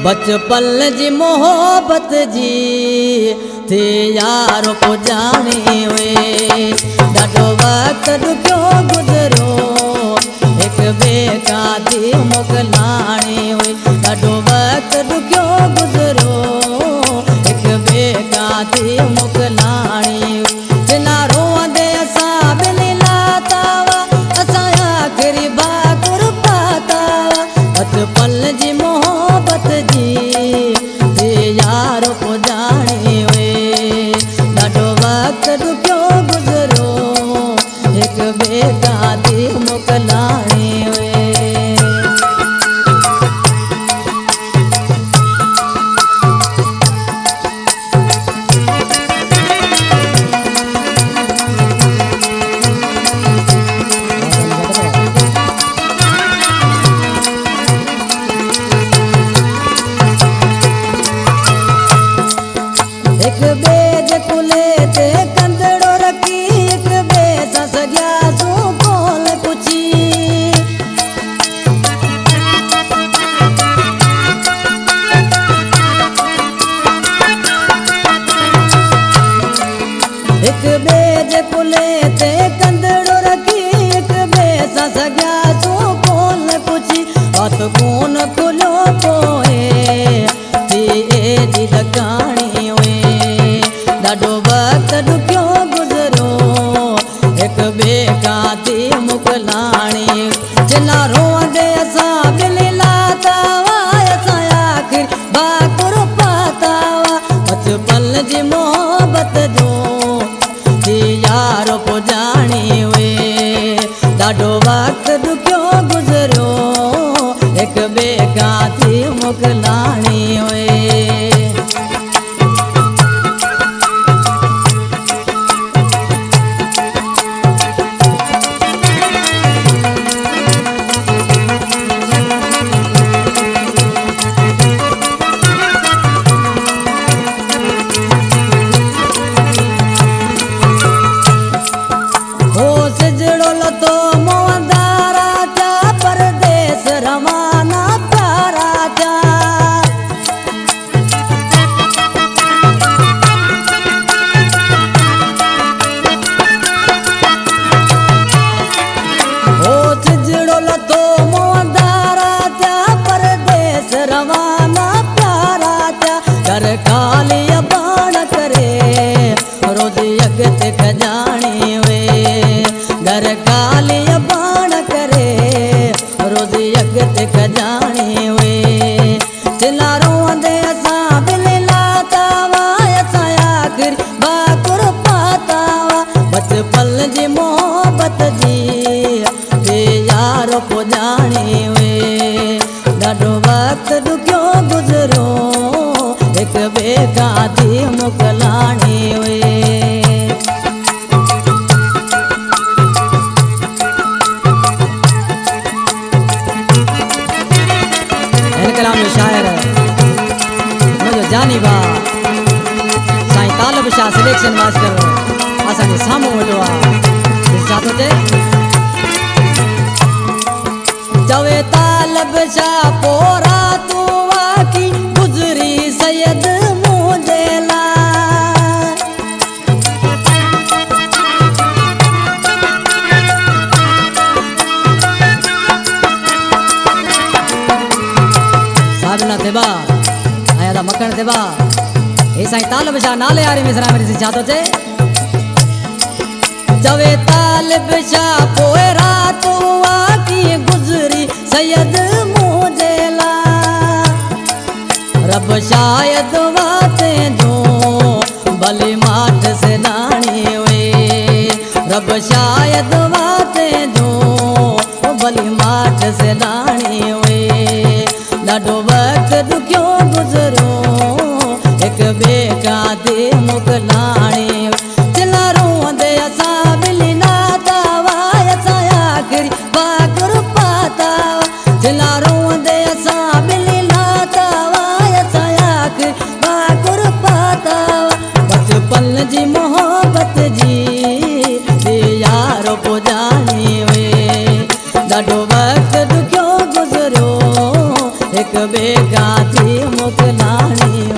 बचपन जी मोहब्बत जी थे यारो को जाने वे ॾाढो वक्त ॾुखियो गुज़रो एक बेका थी मोकिलाणे वे ॾाढो वक्त ॾुखियो गुज़रो एक बेका थी मोकिलाणे जिना रोअंदे असां ॿिली लाता असां आख़िरी भाकुर पाता बचपन जी मोहब्बत जी थे यारो को जाने वे ॾाढो वक्त ॾुखियो गुज़रो एक बेका थी मोकिलाणे वे एक बेज कुले ते कंदड़ो रखी एक बेस सगिया सू कोल कुची एक बेज कुले ते कंदड़ो रखी एक बेस सगिया सू कोल कुची हथ कोन खुलियो पोए थी एजी लकाणी ॾाढो वक्त ॾुखियो गुज़रो एक बेका थी मोकिलाणे जिना रोअंदे असां ॿिली लाता असां आख़िर भाकुर पाता बचपन जी मोहब्बत जो थी यारो को जाने वे ॾाढो वक्त ॾुखियो गुज़रो एक बेका थी मोकिलाणे वे काली बाण करे रोज अगते खजाने वे घर काली बाण करे रोज अगते खजाने वे जिना रोअंदे असां ॿिली लाता असां आख़िर भाकुर पाता बचपन जी मोहब्बत जी थे यारो को जाने वे ॾाढो वक्त ॾुखियो गुज़रो एक बेका थी मोकिलाणे वे हिन कलाम जो शाइर मुंहिंजो जानी भाउ साईं तालब शाह सिलेक्शन मास्टर असांजे साम्हूं वेठो आहे छा थो चए चवे तालब शाह पोरा तूं वाकी गुज़री सैयद मुंहिंजे लाइ साबिना थिबा आया दा मखण थिबा हे साईं तालब शाह नाले वारी में सरा मेरी छा थो चए चवे तालब शाह पोइ रात वाकी गुज़री सैयद मुंहिंजे लाइ रब शायद वाते जो भली माठ से दाणी वे रब शायद वाते जो भली माठ से दाणी वे ॾाढो वक्त ॾुखियो गुज़रो एक बेका थी मोकिलाणे जिना रोअंदे असां ॿिली लाता असां आख़िरी भाकुर पाता जिना रोअंदे असां ॿिली लाता असां आख़िरी भाकुर पाता बचपन जी मोहब्बत जी यारो को एक बेगा थी मोकलाणी